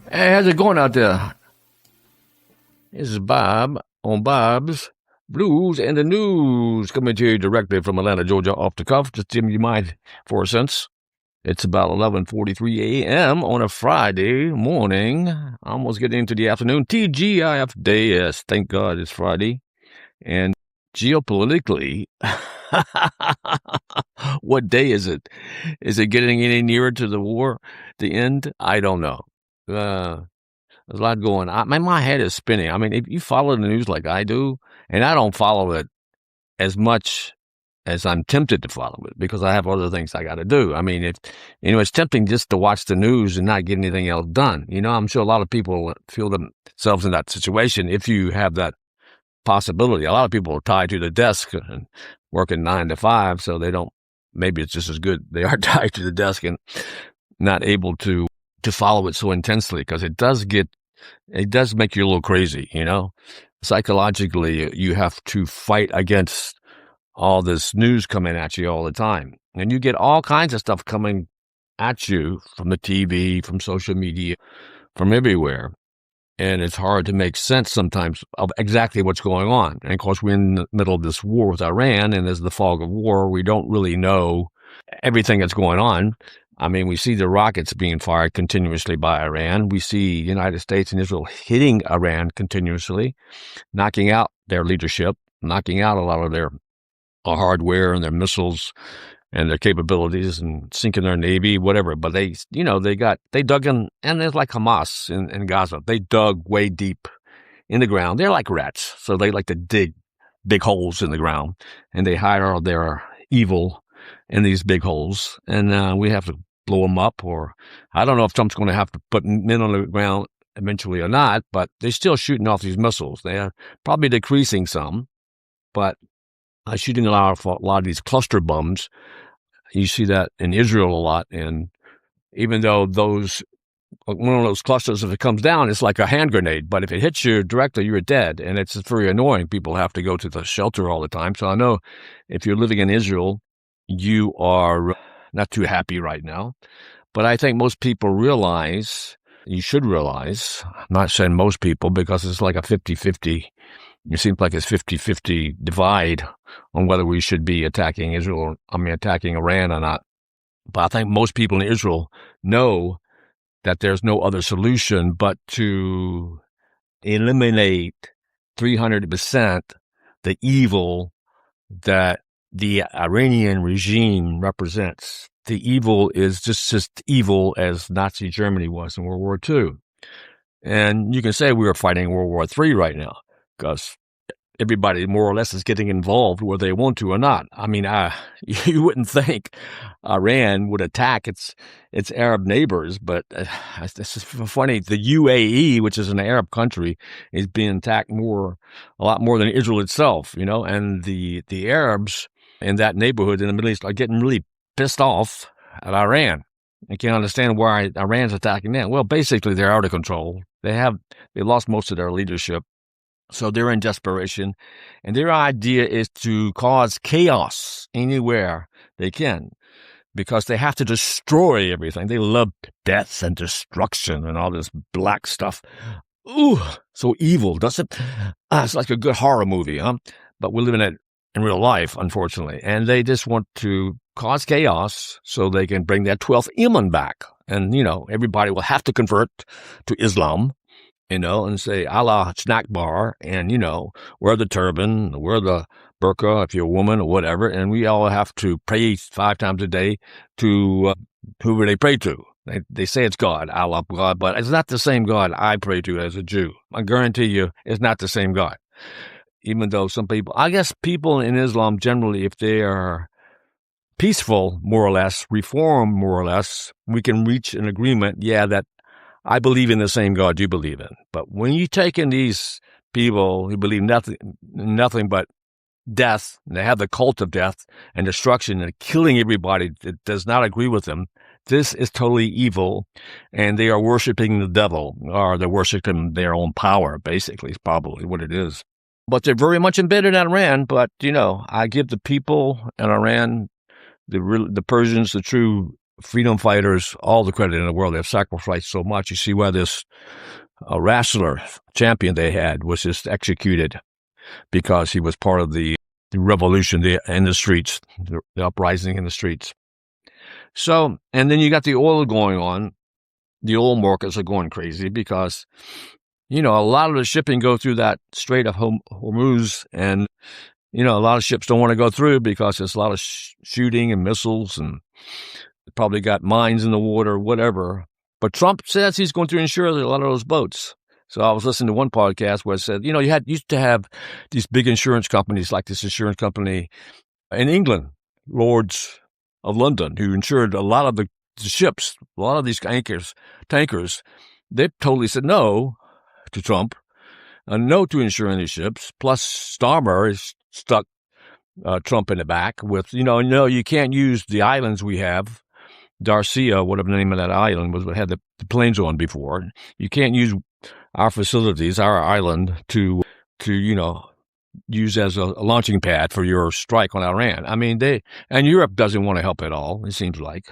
Hey, how's it going out there? This is Bob on Bob's Blues and the News, coming to you directly from Atlanta, Georgia, off the cuff. Just give me my 4 cents. It's about 11:43 a.m. on a Friday morning, almost getting into the afternoon. TGIF day, yes, thank God it's Friday. And geopolitically, what day is it? Is it getting any nearer to the war, the end? I don't know. Uh, there's a lot going on. My head is spinning. I mean, if you follow the news like I do, and I don't follow it as much as I'm tempted to follow it because I have other things I got to do. I mean, it's tempting just to watch the news and not get anything else done. I'm sure a lot of people feel themselves in that situation if you have that possibility. A lot of people are tied to the desk and working 9 to 5, so they don't, maybe it's just as good they are tied to the desk and not able to follow it so intensely because it does make you a little crazy, Psychologically, you have to fight against all this news coming at you all the time. And you get all kinds of stuff coming at you from the TV, from social media, from everywhere. And it's hard to make sense sometimes of exactly what's going on. And of course, we're in the middle of this war with Iran, and as the fog of war, we don't really know everything that's going on. I mean, we see the rockets being fired continuously by Iran. We see the United States and Israel hitting Iran continuously, knocking out their leadership, knocking out a lot of their hardware and their missiles and their capabilities and sinking their navy, whatever. But they dug in, and it's like Hamas in Gaza. They dug way deep in the ground. They're like rats. So they like to dig big holes in the ground, and they hide all their evil in these big holes. And we have to blow them up, or I don't know if Trump's going to have to put men on the ground eventually or not, but they're still shooting off these missiles. They are probably decreasing some, but shooting a lot of these cluster bombs. You see that in Israel a lot, and even though one of those clusters, if it comes down, it's like a hand grenade, but if it hits you directly, you're dead, and it's very annoying. People have to go to the shelter all the time. So I know if you're living in Israel, you are not too happy right now. But I think most people you should realize, I'm not saying most people because it's like a 50-50. It seems like it's 50-50 divide on whether we should be attacking Iran or not. But I think most people in Israel know that there's no other solution but to eliminate 300% the evil that the Iranian regime represents. The evil is just evil as Nazi Germany was in World War II. And you can say we are fighting World War III right now because everybody more or less is getting involved whether they want to or not. I mean, you wouldn't think Iran would attack its Arab neighbors, but it's funny. The UAE, which is an Arab country, is being attacked a lot more than Israel itself, and the Arabs in that neighborhood in the Middle East are getting really pissed off at Iran. I can't understand why Iran's attacking them. Well, basically, they're out of control. They lost most of their leadership. So they're in desperation, and their idea is to cause chaos anywhere they can because they have to destroy everything. They love death and destruction and all this black stuff. Ooh, so evil, doesn't it? It's like a good horror movie, huh? But we're living it in real life, unfortunately. And they just want to cause chaos so they can bring that 12th Imam back. And, everybody will have to convert to Islam, and say Allah snack bar, and, wear the turban, wear the burqa if you're a woman or whatever, and we all have to pray 5 times a day to who they pray to. They say it's God, Allah, God, but it's not the same God I pray to as a Jew. I guarantee you it's not the same God. Even though some people, I guess people in Islam generally, if they are peaceful, more or less, reform, more or less, we can reach an agreement, that I believe in the same God you believe in. But when you take in these people who believe nothing but death, and they have the cult of death and destruction and killing everybody that does not agree with them, this is totally evil, and they are worshiping the devil, or they're worshiping their own power, basically, is probably what it is. But they're very much embedded in Iran, but, I give the people in Iran, the Persians, the true freedom fighters all the credit in the world. They've sacrificed so much. You see why this wrestler champion they had was just executed because he was part of the revolution in the streets, the uprising in the streets. So, and then you got the oil going on. The oil markets are going crazy because, a lot of the shipping go through that Strait of Hormuz, and, a lot of ships don't want to go through because there's a lot of shooting and missiles, and probably got mines in the water, whatever. But Trump says he's going to insure a lot of those boats. So I was listening to one podcast where it said, you used to have these big insurance companies like this insurance company in England, Lords of London, who insured a lot of the ships, a lot of these tankers. They totally said no to Trump, no to insuring these ships. Plus, Starmer is stuck Trump in the back with, no, you can't use the islands we have. Darcia, whatever the name of that island was, had the planes on before. You can't use our facilities, our island, to use as a launching pad for your strike on Iran. I mean, and Europe doesn't want to help at all. It seems like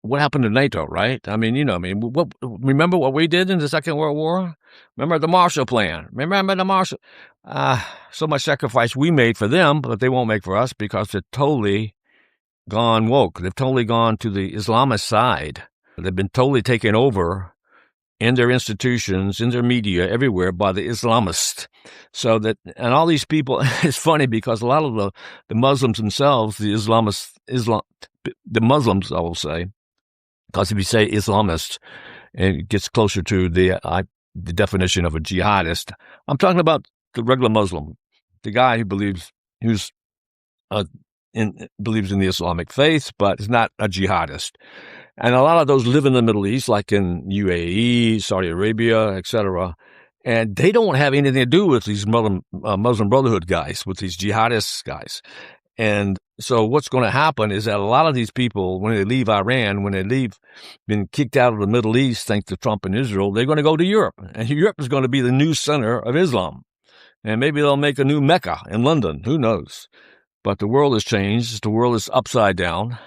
what happened to NATO, right? I mean, remember what we did in the Second World War? Remember the Marshall Plan? Remember the Marshall? So much sacrifice we made for them, but they won't make for us because they're totally gone woke. They've totally gone to the Islamist side. They've been totally taken over in their institutions, in their media, everywhere by the Islamists. And all these people, it's funny because a lot of the Muslims themselves, the Muslims, I will say, because if you say Islamist, it gets closer to the definition of a jihadist. I'm talking about the regular Muslim, the guy who believes in the Islamic faith, but is not a jihadist. And a lot of those live in the Middle East, like in UAE, Saudi Arabia, etc. And they don't have anything to do with these Muslim Brotherhood guys, with these jihadist guys. And so what's going to happen is that a lot of these people, when they leave Iran, been kicked out of the Middle East, thanks to Trump and Israel, they're going to go to Europe. And Europe is going to be the new center of Islam. And maybe they'll make a new Mecca in London. Who knows? But the world has changed. The world is upside down.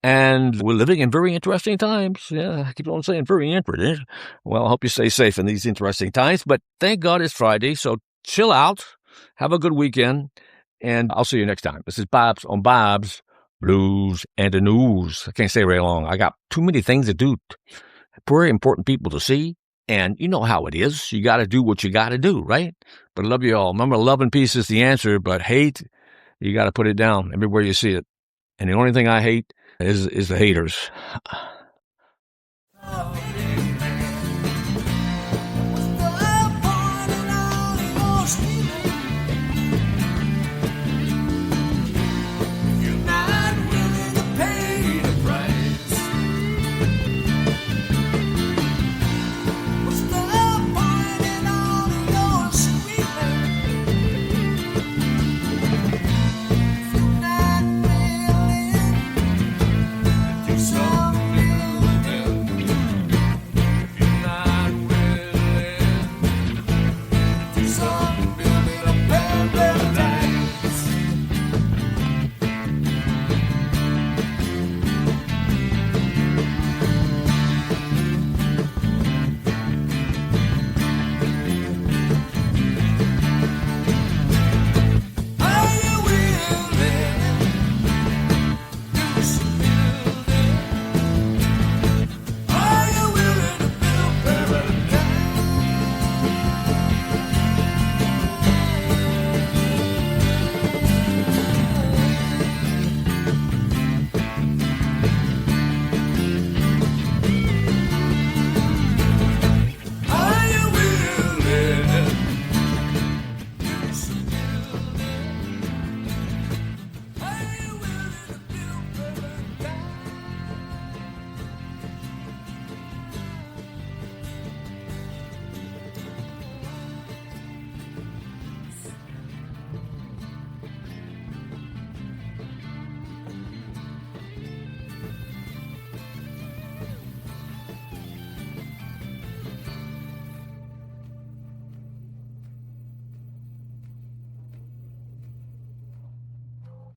And we're living in very interesting times. Yeah, I keep on saying very interesting. Well, I hope you stay safe in these interesting times. But thank God it's Friday. So chill out. Have a good weekend. And I'll see you next time. This is Bob's on Bob's Blues and the News. I can't stay very long. I got too many things to do. Very important people to see. And you know how it is. You got to do what you got to do, right? But I love you all. Remember, love and peace is the answer. But hate, you got to put it down everywhere you see it. And the only thing I hate is the haters.